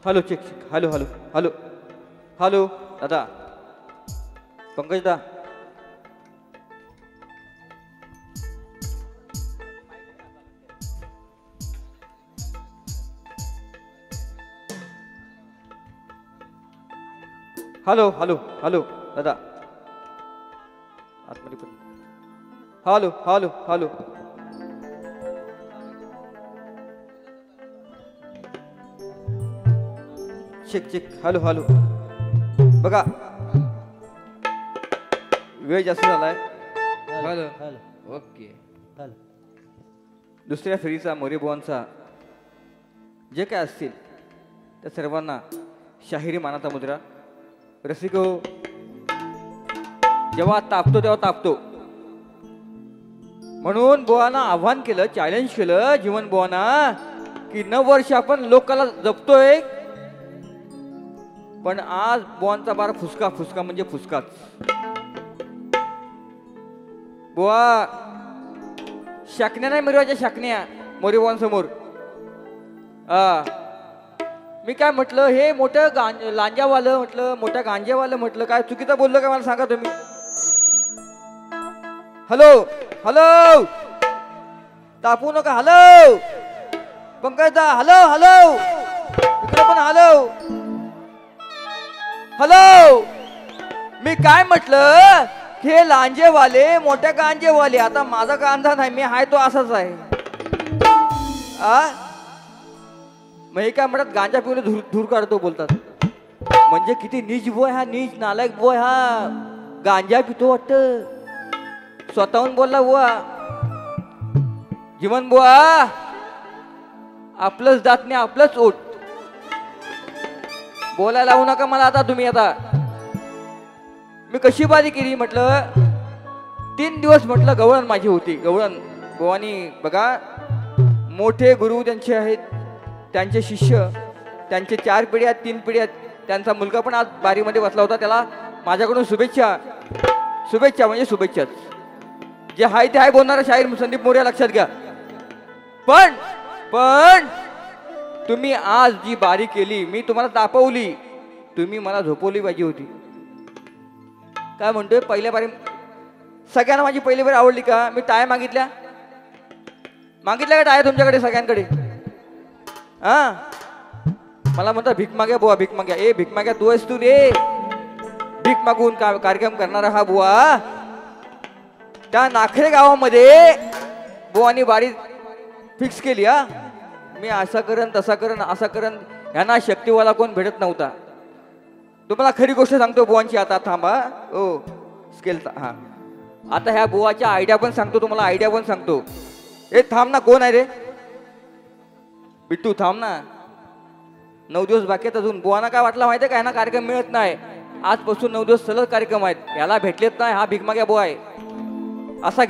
Hello check check hello hello hello hello दादा पंकज दा hello hello hello दादा आतमध्ये पण hello hello hello check check hello hello बघा वेळ जास्त झालाय. Hello hello okay hello. दुसऱ्या फेरीचा मोरेबुवांचा जे काय असतील त्या सर्वांना शाहिरी मानाचा मुद्रा. रसिको जेव्हा तापतो तेव्हा तापतो म्हणून बुवाना आव्हान केलं, चॅलेंज केलं जीवन बुवाना की 9 वर्ष आपण लोकाला जपतोय पण आज बुवांचा बारा फुसका फुसका म्हणजे फुसकाच. बुवा शाकण्या नाही मिरवायच्या शाकण्या मोरेबुवांसमोर. मी काय म्हटलं हे मोठं लांजावालं म्हटलं मोठ्या गांजेवालं म्हटलं काय चुकीचं बोललं का मला सांगा तुम्ही. हॅलो हॅलो तापू नका. हॅलो पंकजदा हॅलो हॅलो इकडे पण हॅलो हॅलो. मी काय म्हटलं हे लांजेवाले मोठ्या गांजेवाले. आता माझा गांजा नाही मी हाय तो असाच आहे. मग हे काय म्हणतात गांजा पिऊन धूर काढतो बोलतात. म्हणजे किती नीच बोय हा नीच नालायक बोय हा. गांजा पितो वाटत स्वतःहून बोलला बुवा. जीवन बुवा आपलंच दात नाही आपलंच ओठ. बोलायला लावू नका मला आता तुम्ही. आता मी कशी बारी केली म्हटलं 3 दिवस म्हटलं गवळण माझी होती. गवळण बुवानी बघा मोठे गुरु त्यांचे आहेत त्यांचे शिष्य त्यांचे 4 पिढ्या 3 पिढ्या. त्यांचा मुलगा पण आज बारीमध्ये बसला होता. त्याला माझ्याकडून शुभेच्छा. शुभेच्छा म्हणजे शुभेच्छाच. जे हाय ते हाय बोलणारा शाहीर संदीप मोरे लक्षात घ्या. पण पण तुम्ही आज जी बारी केली मी तुम्हाला तापवली तुम्ही मला झोपवली पाहिजे होती. काय म्हणतोय पहिल्या बारी सगळ्यांना माझी पहिली बारी आवडली का. मी टाळ्या मागितल्या का टाळ्या तुमच्याकडे सगळ्यांकडे. मला म्हणता भीक माग्या बुवा भीक माग्या. ए भीक माग्या तू आहेस तू रे. भीक मागून कार्यक्रम करणारा हा बुवा. त्या नाखरे गावामध्ये बुवानी बारी फिक्स केली. मी असा करण तसा करण असा करण. ह्यांना शक्तीवाला कोण भेटत नव्हता. तुम्हाला खरी गोष्ट सांगतो बुवांची. आता थांबा ओ स्केल हा. आता ह्या बुवाच्या आयडिया पण सांगतो तुम्हाला. आयडिया पण सांगतो. ए थांब ना कोण आहे रे बिट्टू थांब ना. 9 दिवस बाकी आहेत अजून. बुवाना काय वाटलं माहितीये का ह्यांना कार्यक्रम मिळत नाही. आजपासून 9 दिवस सलग कार्यक्रम आहेत. याला भेटलेत नाही, हा भिकमाग्या बुवा आहे. असा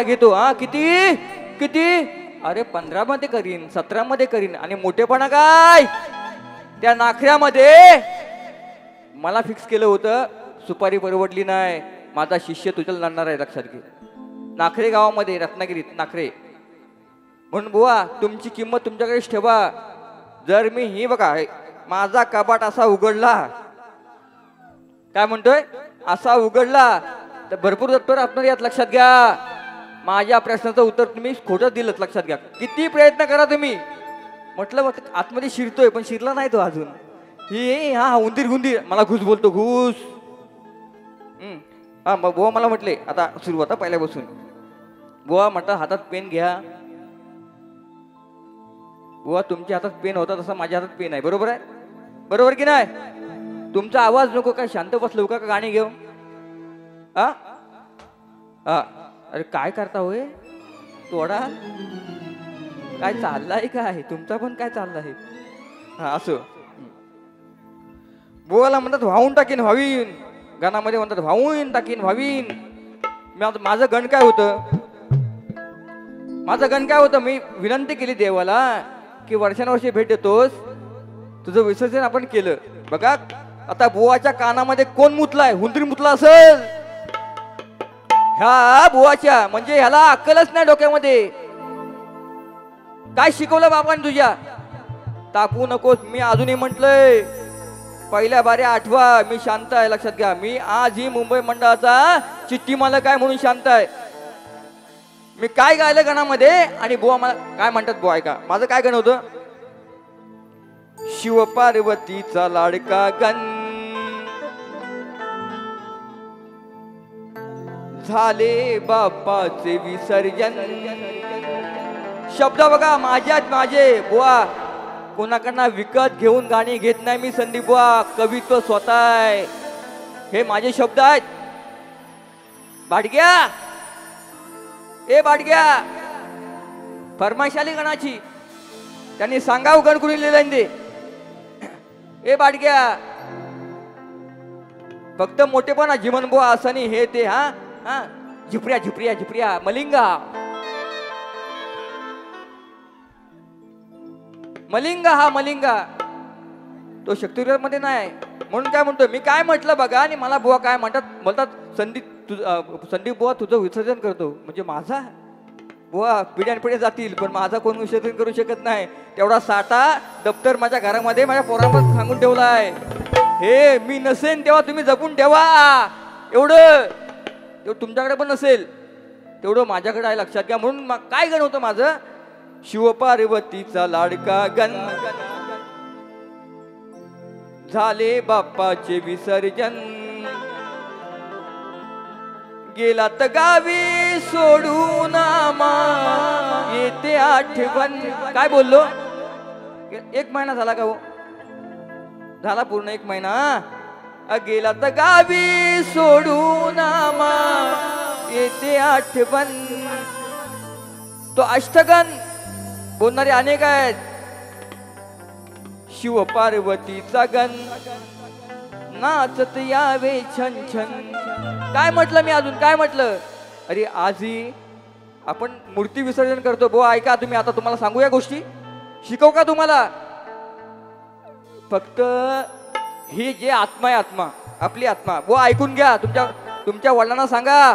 घेतो हा. किती किती? अरे 15 मध्ये करीन, 17 मध्ये करीन. आणि मोठेपणा काय त्या नाखऱ्यामध्ये. मला फिक्स केलं होतं, सुपारी परवडली नाही, माझा शिष्य तुझ्याला लढणार आहे, लक्षात घे. नाखरे गावामध्ये, रत्नागिरीत नाखरे. म्हणून बुवा तुमची किंमत तुमच्याकडेच ठेवा. जर मी ही बघा माझा कपाट असा उघडला, काय म्हणतोय, असा उघडला तर भरपूर दत्तर असणार यात, लक्षात घ्या. माझ्या प्रश्नाचं उत्तर तुम्ही खोटं दिलं, लक्षात घ्या. किती प्रयत्न करा तुम्ही. म्हटलं आतमध्ये शिरतोय पण शिरला नाही तो अजून. ही हा उंदीर गुंदीर मला घुस बोलतो, घुस. हा मग बुवा मला म्हटले, आता सुरुवात पहिल्यापासून. बुवा म्हटलं हातात पेन घ्या. बुवा तुमच्या हातात पेन होता तसा माझ्या हातात पेन आहे, बरोबर आहे, बरोबर की नाही. तुमचा आवाज नको काय, शांत बसलो का गाणी घेऊ. हा हा अरे काय करता होय तोडा, काय चाललाय काय तुमचा पण, काय चाललाय. हा असं बुवाला म्हणतात वाहून टाकीन व्हावीन, गाण्यामध्ये म्हणतात वाहून टाकीन व्हावीन. माझं गण काय होतं, मी विनंती केली देवाला की वर्षानुवर्षी भेट देतोस, तुझं विसर्जन आपण केलं. बघा आता बुवाच्या कानामध्ये कोण मुतलाय, हुंदरी मुतला असेल ह्या बुवाच्या. म्हणजे ह्याला अक्कलच नाही डोक्यामध्ये. काय शिकवलं बाबांनी तुझ्या. तापू नकोस, मी अजूनही म्हटलंय, पहिल्या बारे आठवा, मी शांत आहे, लक्षात घ्या. मी आजही मुंबई मंडळाचा चिठ्ठी मालक आहे म्हणून शांत आहे. मी काय गायलं गणामध्ये आणि बुवा मला काय म्हणतात, बुवा ऐका माझं काय गण होतं. शिव पार्वतीचा लाडका गण झाले बाप्पाचे विसर्जन. शब्द बघा माझे बुवा, कोणाकडनं विकत घेऊन गाणी घेत नाही मी संदीप बुवा. कवित्व स्वतः आहे, हे माझे शब्द आहेत. बाडग्या ए बाडग्या, फरमाईशाली गणाची त्यांनी सांगाव गण कुणी लिहिलं दे. ए बाडग्या फक्त मोठेपणा जीवन बुवा असं नाही, हे ते हा हा झिपऱ्या झिपऱ्या झिपऱ्या मलिंगा हा मलिंगा तो शक्तिवीर मध्ये नाही. म्हणून काय म्हणतो मी, काय म्हटलं बघा. आणि मला बुवा काय बोलतात संदीप बुवा तुझं विसर्जन करतो. म्हणजे माझा बुवा पिढ्यानपिढ्या जातील पण माझा कोण विसर्जन करू शकत नाही. तेवढा साठा दप्तर माझ्या घरामध्ये माझ्या पोरांवर सांगून ठेवलाय. हे मी नसेन तेव्हा तुम्ही जपून ठेवा. एवढं तुमच्याकडे पण नसेल, तेवढं माझ्याकडे आहे, लक्षात घ्या. म्हणून काय गण होतं माझं, शिवपार्वतीचा लाडका गण झाले बाप्पाचे विसर्जन. गेलात गावी सोडून आमा येते आठवण. काय बोललो, 1 महिना झाला का हो, झाला पूर्ण 1 महिना. गेलात गावी सोडून आमा येते आठवण. तो अष्टगण बोलणारे अनेक आहेत. शिव पार्वतीचा गण नाचत यावे छन छन. काय म्हटलं मी अजून, काय म्हटलं. अरे आजही आपण मूर्ती विसर्जन करतो. बुवा ऐका तुम्ही, आता तुम्हाला सांगू या गोष्टी, शिकवू का तुम्हाला. फक्त ही जे आत्मा आहे, आत्मा आपली आत्मा, बुवा ऐकून घ्या. तुमच्या वडिलांना सांगा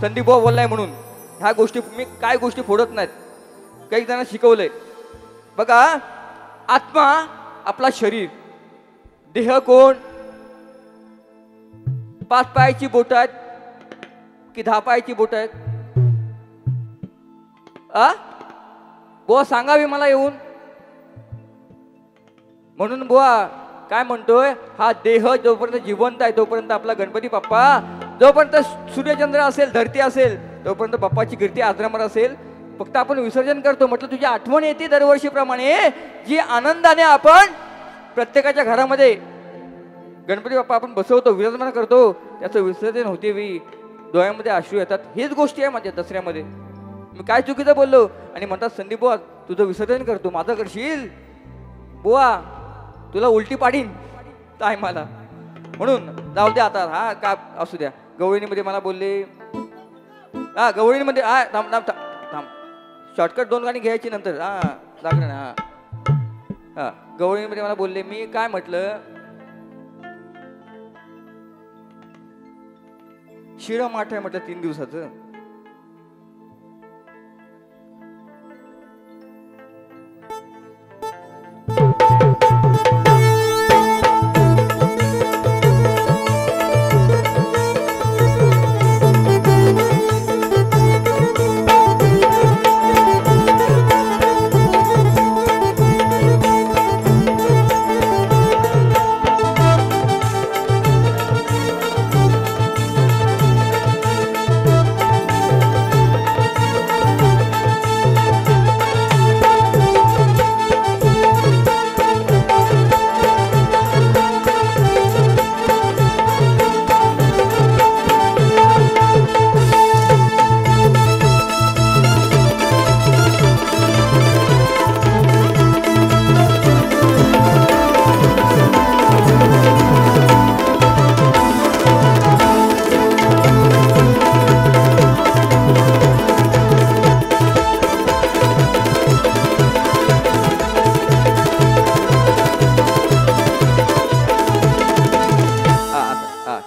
संदीप बुवा बोललाय म्हणून. ह्या गोष्टी मी काय गोष्टी फोडत नाहीत, काही जणांना शिकवलंय. बघा आत्मा आपला शरीर, देह कोण, 5 पायाची बोट आहेत की 10 पायाची बोट आहेत. बुवा सांगावी मला येऊन. म्हणून बुवा काय म्हणतोय, हा देह जोपर्यंत जिवंत आहे तोपर्यंत आपला गणपती बाप्पा, जोपर्यंत सूर्यचंद्र असेल, धरती असेल, तोपर्यंत बाप्पाची कीर्ती आजरामर असेल. फक्त आपण विसर्जन करतो. म्हटलं तुझी आठवण येते दरवर्षीप्रमाणे, जी आनंदाने आपण प्रत्येकाच्या घरामध्ये गणपती बाप्पा आपण बसवतो, विराजमान करतो, त्याचं विसर्जन होते वेळी डोळ्यामध्ये अश्रू येतात. हेच गोष्टी आहे माझ्या दसऱ्यामध्ये. मी काय चुकीचं बोललो. आणि म्हणतात संदीप बुवा तुझं विसर्जन करतो, माझं करशील. बुवा तुला उलटी पाडीन काय मला. म्हणून जाऊ द्या आता, हा का असू द्या. गवळणीमध्ये मला बोलले, हा गवळणीमध्ये हा थांब थांब थांब थांब, शॉर्टकट 2 गाणी घ्यायची नंतर, हा लागलं ना. हा गवळणीमध्ये मला बोलले, मी काय म्हटलं, शिळं माठ आहे म्हटलं 3 दिवसाचं.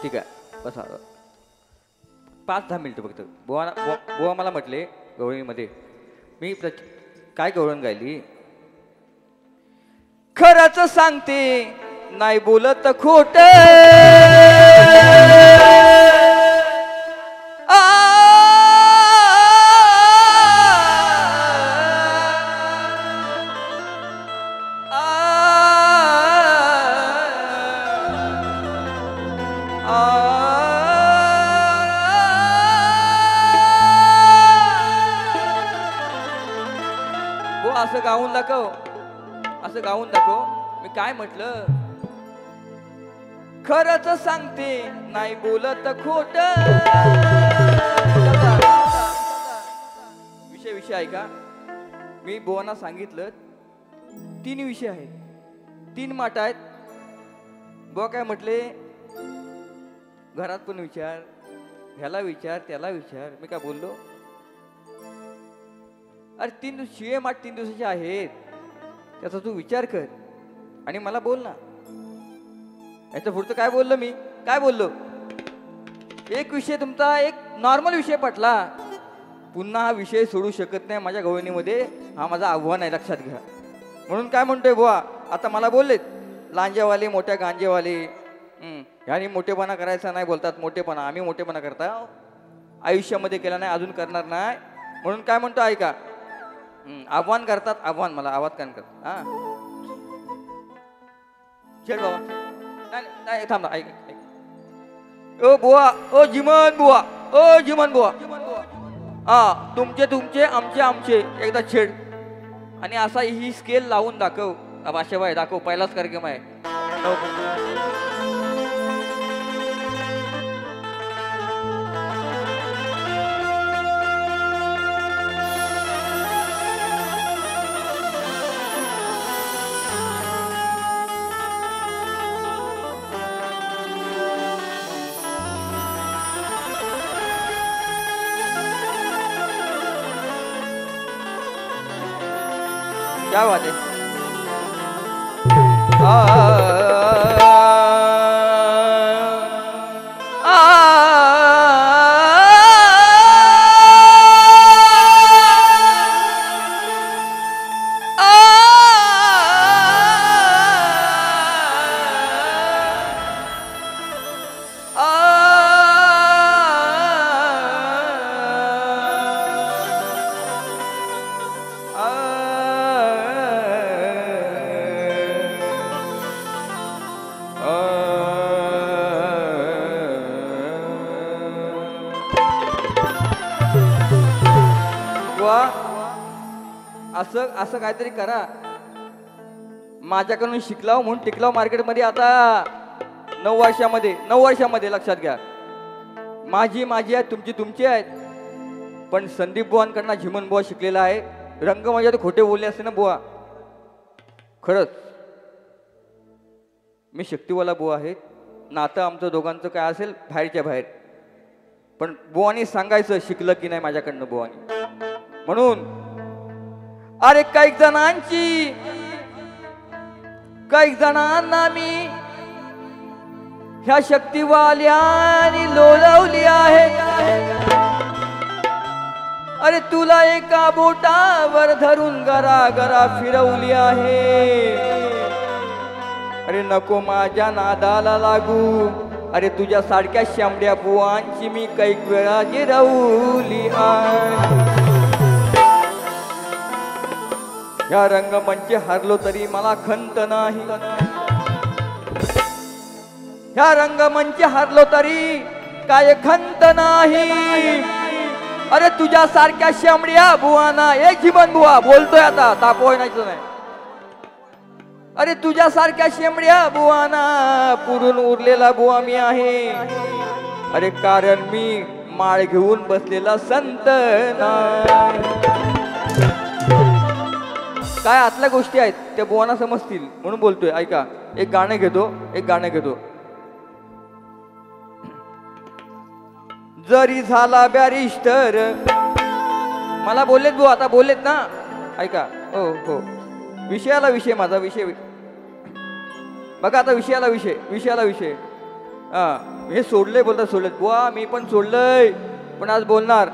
ठीक आहे बसा, 5-10 मिनिटं फक्त. बुवा मला म्हटले गवळणीमध्ये, मी काय गवळण गायली, खरंच सांगते नाही बोलत खोट, असं गाऊन दाखव, असं गाऊन दाखव. मी काय म्हटलं, खरंच सांगते नाही बोलत खोट. विषय ऐका. मी बुवांना सांगितलं 3 विषय आहेत, 3 माठ आहेत. बुवा काय म्हटले, घरात पण विचार, ह्याला विचार, त्याला विचार. मी काय बोललो, अरे 3 शिळे माठ 3 दिवसाचे आहेत, त्याचा तू विचार कर आणि मला बोल ना. याच्या पुढचं काय बोललो मी, काय बोललो, एक विषय तुमचा एक नॉर्मल विषय पटला, पुन्हा हा विषय सोडू शकत नाही माझ्या गवळणीमध्ये, हा माझा आव्हान आहे, लक्षात घ्या. म्हणून काय म्हणतोय बुवा, आता मला बोललेत लांजेवाले मोठ्या गांजेवाले, ह्यानी मोठेपणा करायचा नाही बोलतात, मोठेपणा आम्ही मोठेपणा करता आयुष्यामध्ये केला नाही, अजून करणार नाही. म्हणून काय म्हणतो ऐका, आव्हान करतात, आव्हान मला आवाज कान करतात. हा चल बाबा, नाही थांब ना, ऐक. ओ बुवा, ओ जिमन बुवा, ओ जिमन बुवा, हा तुमचे आमचे एकदा छेड. आणि असा ही स्केल लावून दाखव, भाषेबाई दाखव, पहिलाच कार्यक्रम आहे. क्या बात है. असं काहीतरी करा, माझ्याकडून शिकलाव म्हणून टिकलाव मार्केटमध्ये आता 9 वर्षामध्ये लक्षात घ्या. माझी आहेत, तुमची आहेत. पण संदीप बुवांकडनं झिमन बुवा शिकलेला आहे. रंग माझ्या तर खोटे बोलले असते ना बुवा, खरंच मी शक्तिवाला बुवा आहेत. नातं आमचं दोघांचं काय असेल बाहेरच्या बाहेर, पण बुवानी सांगायचं शिकलं की नाही माझ्याकडनं बुवानी. म्हणून अरे काही जणांना मी ह्या शक्तिवाल्यानी लोलवली आहे. अरे तुला एका बोटावर धरून गरा गरा फिरवली आहे. अरे नको माझ्या नादाला लागू. अरे तुझ्या सारख्या शांबड्या बुवांची मी कैक वेळा गिरवली आहे. ह्या रंगमंच हारलो तरी मला खंत नाही. ह्या रंगमंच हारलो तरी काय खंत नाही. अरे तुझ्या सारख्या शांबड्या बुवाना एक जीवन बुवा बोलतोय आता तापोय नाही. अरे तुझ्या सारख्या शेंबड्या बुवाना पुरून उरलेला बुवा मी आहे. अरे कारण मी माळ घेऊन बसलेला संत नाही. काय आतल्या गोष्टी आहेत त्या बुवाना समजतील म्हणून बोलतोय. ऐका एक गाणं घेतो. जरी झाला बॅरिस्टर मला बोललेत बुवा, आता बोललेत ना. ऐका हो विषय माझा विषय बघा. आता विषयाला विषय हा हे सोडले सोडलेत बुवा. मी पण सोडलंय पण आज बोलणार.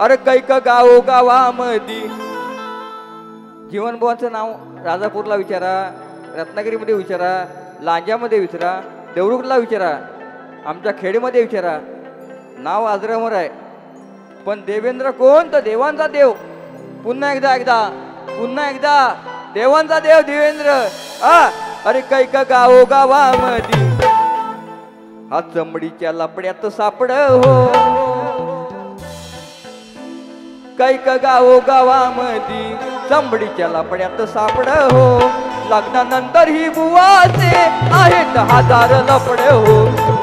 अरे कैक गावामध्ये जीवन बुवांचं नाव राजापूरला विचारा, रत्नागिरीमध्ये विचारा, लांजामध्ये विचारा, देवरुखला विचारा, आमच्या खेडमध्ये विचारा. नाव आजरामर आहे पण देवेंद्र कोण? तर देवांचा देव. पुन्हा एकदा देवांचा देव देवेंद्र. अरे कैक गावामध्ये हा चमडीच्या लपड्यात सापड हो. कैक गावामध्ये चमडीच्या लपड्यात सापड हो. लग्नानंतर ही बुवाचे आहेत हजार लपडे हो.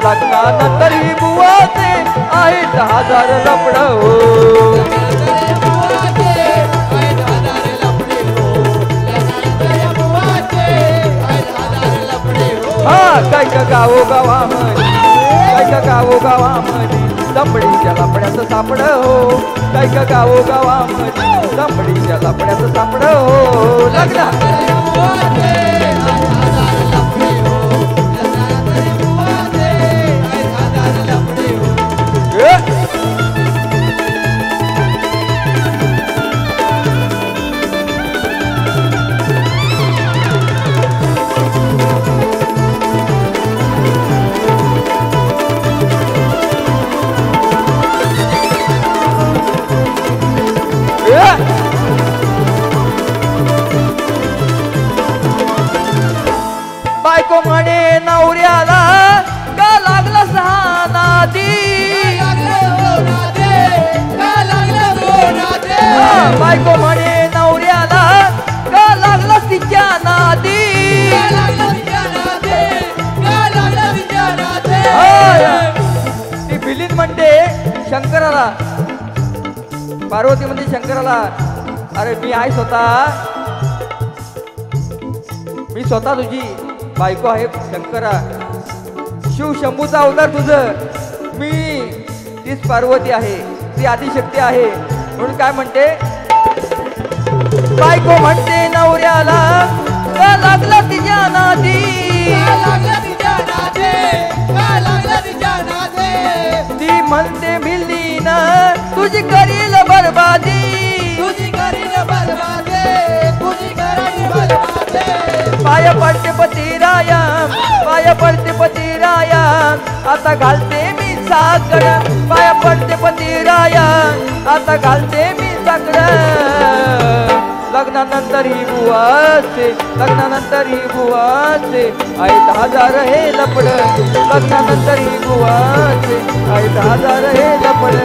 लग्नानंतर ही बुवाचे आहेत हजार लपडे हो. कैक गावामध्ये चमडीच्या लपड्यात सापड हो. कैक गावामध्ये चमडीच्या लपड्यात सापड हो. बायको म्हणे नवऱ्याला का लागला सहानादी. बायको म्हणे नवऱ्याला का लागला तिच्या नादी. ती बिलीन म्हणते शंकराला, पार्वती म्हणजे शंकराला, अरे मी आहे मी स्वतः तुझी बायको आहे शंकरा. शिव शंभूचा अवतार तुझं. मी तीच पार्वती आहे, ती आदिशक्ती आहे. म्हणून काय म्हणते बायको म्हणते नवऱ्याला का लागला तिच्या नादी. ती म्हणते मिली ना तुझी करील बरबादी. पाय पडते पतिराया आता घालते मी साकड. पाय पडते पतिराया आता घालते मी साकड. लग्नानंतर ही बुवाचे आहेत हजार हे लपड. लग्नानंतर ही बुवाचे आहेत हजार हे लपड.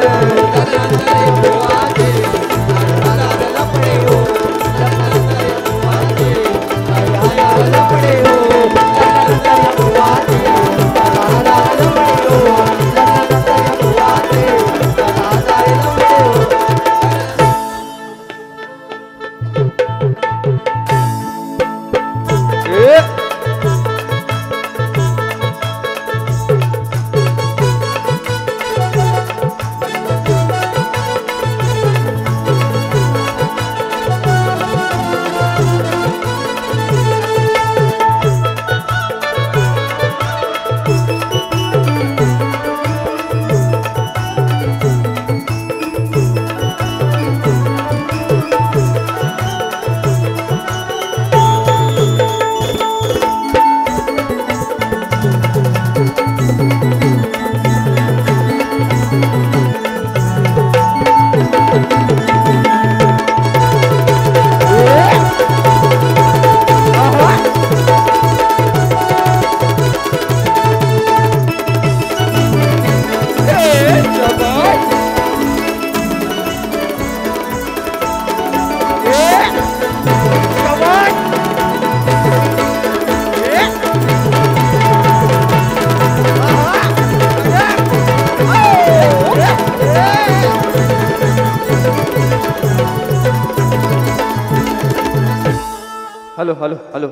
Hello hello hello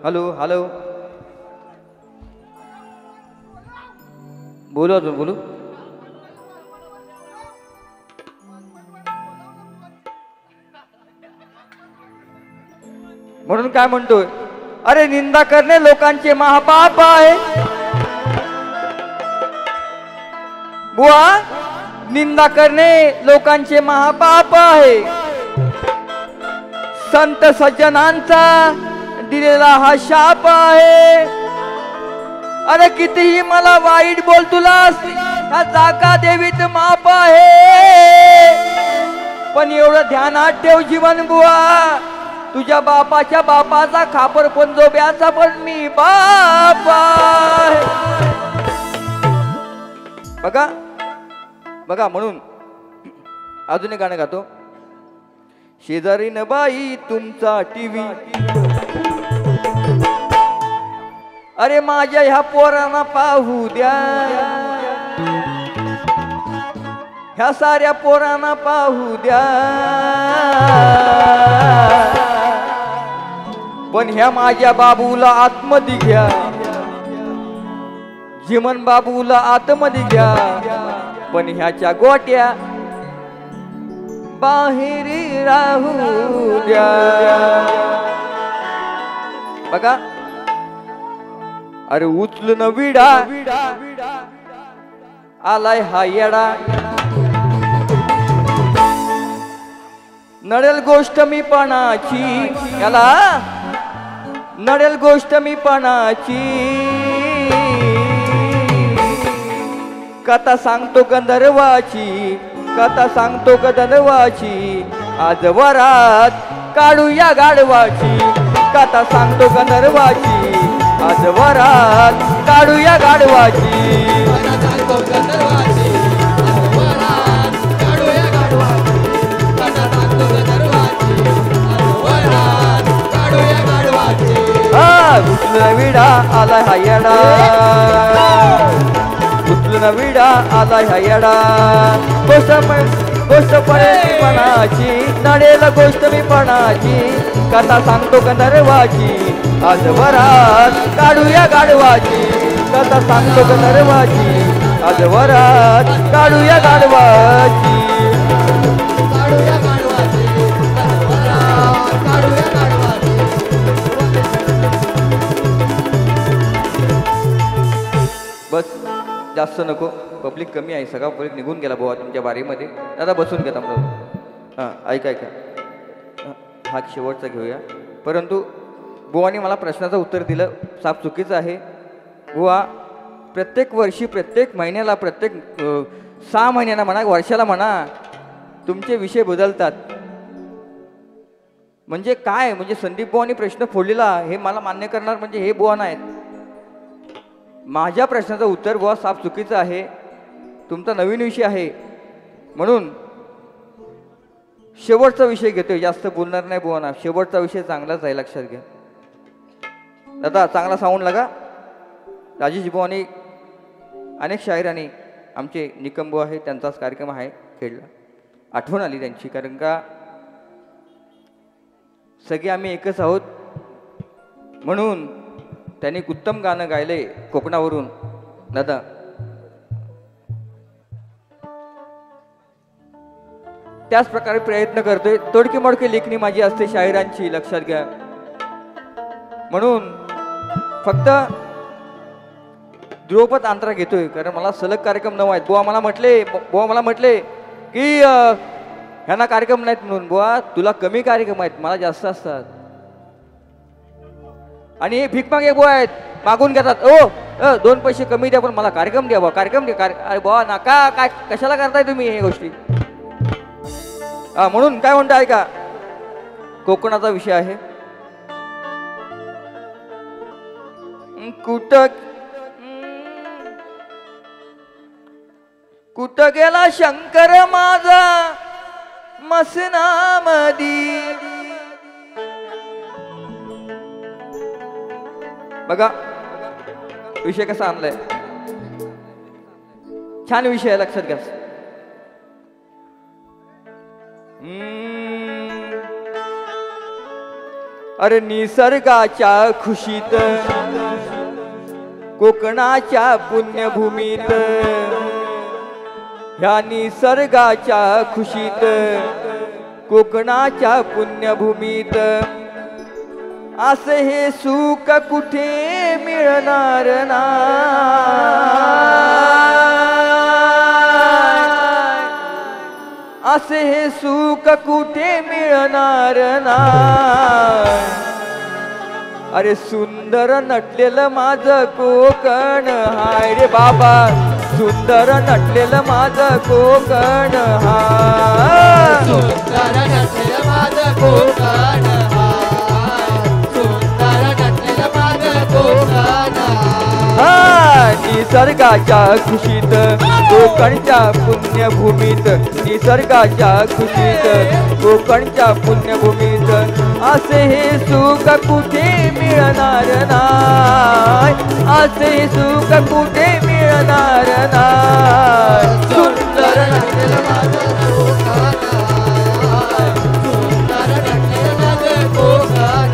hello hello बोलू अजून बोलू. म्हणून काय म्हणतोय, अरे निंदा करणे लोकांचे महापाप आहे. बुवा, निंदा करणे लोकांचे महापाप आहे. संत सज्जनांचा दिलेला हा शाप आहे. अरे कितीही मला वाईट बोल, तुला ह्या जागा देवीत माप आहे. पण एवढं ध्यानात ठेव जीवन बुवा, तुझ्या बापाच्या बापाचा खापर पंजोब्याचा पण मी बाप आहे. बघा बघा, म्हणून अजून एक गाणं गातो. शेजारी न बाई तुमचा टीव्ही, अरे माझ्या ह्या पोरांना पाहू द्या, ह्या साऱ्या पोरांना पाहू द्या. पण ह्या माझ्या बाबूला आतमध्ये घ्या, जीवन बाबूला आतमध्ये घ्या. पण ह्याच्या गोट्या बाहेर राहू द्या. बघा, अरे उचलून विडा आलाय हा येडा. नडेल गोष्ट मी पणाची, याला नडेल गोष्ट मी पणाची. कथा सांगतो गंधर्वाची, कथा सांगतो गंधर्वाची. आज वरात काढूया गाढवाची, कथा सांगतो गंधर्वाची. आज वरात काढूया गाढवाची. उचलून विडा आलाय हा येडा, उचलून विडा आलाय हा येडा. गोष्ट पडेल पणाची, नडेल गोष्ट मी पणाची. कथा सांगतो गंधर्वाची, आज वरात काढूया गाढवाची. कथा सांगतो गंधर्वाची, आज वरात काढूया गाढवाची. बस, जास्त नको. पब्लिक कमी आहे, सगळा पब्लिक निघून गेला बुवा तुमच्या बारीमध्ये. दादा बसून घेता मला. हां ऐका ऐका, हा शेवटचा घेऊया. परंतु बुवानी मला प्रश्नाचं उत्तर दिलं, साफ चुकीचं आहे. बुवा, प्रत्येक वर्षी, प्रत्येक महिन्याला, प्रत्येक 6 महिन्यांना म्हणा, वर्षाला म्हणा, तुमचे विषय बदलतात. म्हणजे काय, म्हणजे संदीप बुवानी प्रश्न फोडलेला हे मला मान्य करणार म्हणजे हे बुवा नाहीत. माझ्या प्रश्नाचं उत्तर बुवा साफ चुकीचं आहे. तुमचा नवीन विषय आहे म्हणून शेवटचा विषय घेतोय, जास्त बोलणार नाही बुवा ना. शेवटचा विषय चांगलाच आहे, लक्षात घ्या. दादा चांगला साऊंड लगा. राजेश बुवानी अनेक शाहिरांनी, आमचे निकम बुवा आहे त्यांचाच कार्यक्रम आहे खेळला, आठवण आली त्यांची. कारण का सगळे आम्ही एकच आहोत. म्हणून त्यांनी उत्तम गाणं गायले कोकणावरून. दादा त्याच प्रकारे प्रयत्न करतोय. तोडकी मोडकी लेखणी माझी असते शाहिरांची, लक्षात घ्या. म्हणून फक्त द्रुपद अंतरा घेतोय, कारण मला सलग कार्यक्रम नव आहेत. बुवा मला म्हटले की ह्यांना कार्यक्रम नाहीत म्हणून. बुवा तुला कमी कार्यक्रम आहेत, मला जास्त असतात. आणि हे भीक मागे बुवा आहेत, मागून घेतात. ओ 2 पैसे कमी द्या पण मला कार्यक्रम द्या बुवा, कार्यक्रम द्या. अरे बुवा नका, काय कशाला करताय तुम्ही हे गोष्टी. म्हणून काय म्हणता ऐका, कोकणाचा विषय आहे. कुठं गेला शंकर माझा मसनामधी. बघा विषय कसा आणलाय, छान विषय आहे, लक्षात घ्या. अरे निसर्गाच्या खुशीत कोकणाच्या पुण्यभूमीत ह्या निसर्गाच्या खुशीत कोकणाच्या पुण्यभूमीत असे हे सुख कुठे मिळणार नाही, असे हे सुख कुठे मिळणार नाही. अरे सुंदर नटलेलं माझं कोकण हाय रे बाबा, सुंदर नटलेलं माझं कोकण हाय, सुंदर नटलेलं माझं कोकण हाय, सुंदर नटलेलं माझं कोकण हाय. निसर्गाच्या खुशीत कोकणच्या पुण्यभूमीत, निसर्गाच्या खुशीत कोकणच्या पुण्यभूमीत असे हे सुख कुठे मिळणार नाही, असे हे सुख कुठे मिळणार नाही. सुंदर नटलेलं माझं कोकण हाय, सुंदर नटलेलं माझं कोकण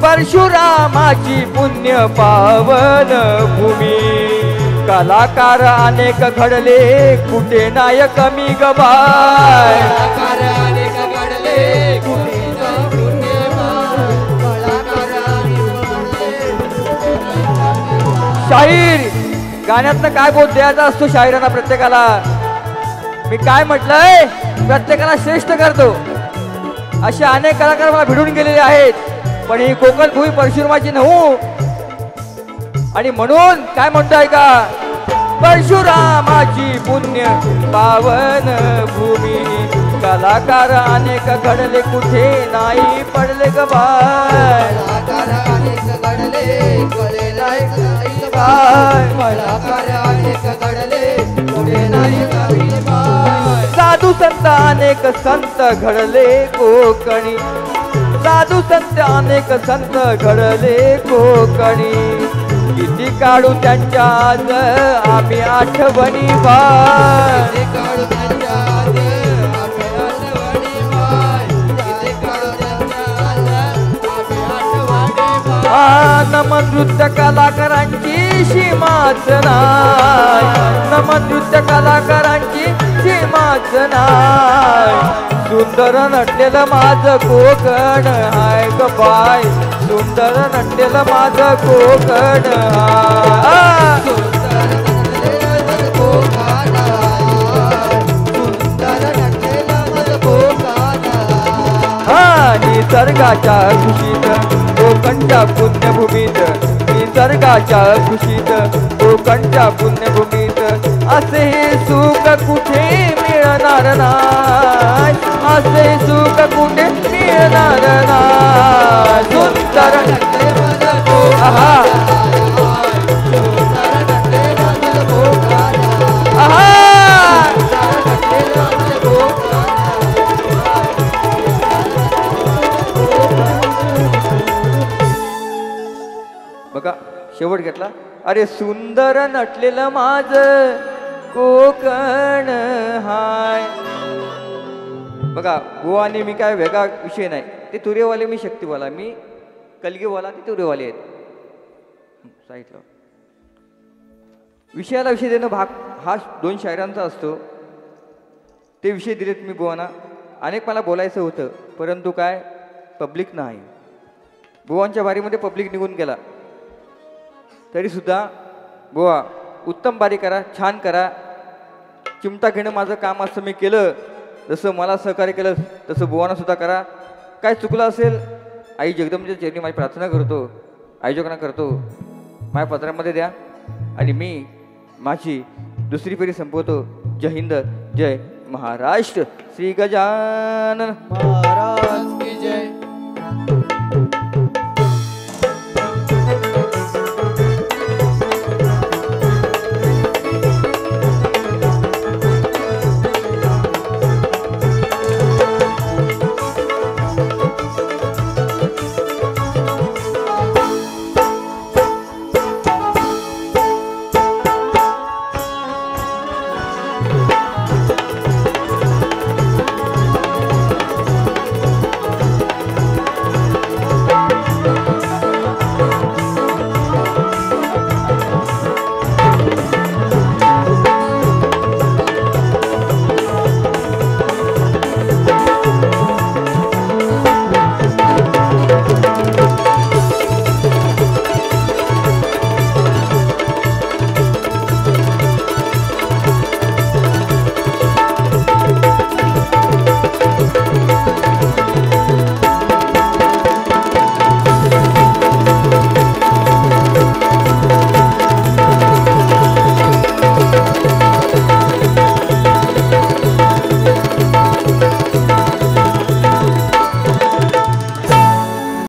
परशुरामाची पुण्य पावन भूमी, कलाकार अनेक घडले कुठे नाय कमी गबाय. कलाकार अनेक घडले कुठे नाय पुण्य बाळ, कलाकार अनेक घडले. शाहीर गाण्यातनं काय बोध द्यायचा असतो शाहिरांना प्रत्येकाला. मी काय म्हटलंय, प्रत्येकाला श्रेष्ठ करतो. असे अनेक कलाकार मला भिडून गेलेले आहेत, पण ही कोकण भूमी परशुरामाची नव्हू. आणि म्हणून काय म्हणतोय का, परशुरामाची पुण्य पावन भूमी, कलाकार अनेक घडले कुठे नाही पडले ग बाय. कलाकार अनेक घडले कुठे नाही बाळ, कलाकार अनेक घडले कुठे नाही बाळ. साधू संत अनेक संत घडले कोकणी, साधू संत अनेक संत घडले कोकणी. किती काढू त्यांच्या आज आम्ही आठवणी बाय. किती काढू त्यांच्या आज आम्ही आठवणी बाळ, किती काढू त्यांच्या आज आम्ही आठवणी बाळ. नमन नृत्य कलाकारांची सीमाच नाय, नमन नृत्य कलाकारांची सीमाच नाय. सुंदर नटलेलं माझं कोकण हाय ग बाय, सुंदर नटलेलं माझं कोकण हाय. सुंदर नटलेलं माझं कोकण हाय, सुंदर नटलेलं माझं कोकण हाय. निसर्गाच्या खुशीत कोकणच्या पुण्यभूमीत, निसर्गाच्या खुशीत कोकणच्या पुण्यभूमीत असे सुख कुठे मिळणार नाही, असे सुख कुठे मिळणार नाही. सुंदर नटलेलं माझं कोकण आहा हाय, सुंदर नटलेलं माझं कोकण हाय, आहा. सुंदर नटलेलं माझं कोकण बघा शेवट घेतला. अरे सुंदर नटलेलं माझं कोकण हाय. बघा गोवाने मी काय वेगळा विषय नाही, ते तुरेवाले मी शक्तीवाला, मी कलगीवाला ते तुरेवाले आहेत. सांगितलं विषयाला विषय देणं भाग हा दोन शायरांचा असतो. ते विषय दिलेत मी बुवांना. अनेक मला बोलायचं होतं, परंतु काय पब्लिक नाही. बुवांच्या बारीमध्ये पब्लिक निघून गेला. तरीसुद्धा बुवा उत्तम बारी करा, छान करा. चिमटा घेणं माझं काम असं मी केलं, जसं मला सहकार्य केलं तसं बुवांना सुद्धा करा. काय चुकलं असेल आई जगदंबेच्या चरणी माझी प्रार्थना करतो, आयोजकांना करतो, माझ्या पत्रामध्ये द्या आणि मी माझी दुसरी फेरी संपवतो. जय हिंद, जय महाराष्ट्र. श्री गजानन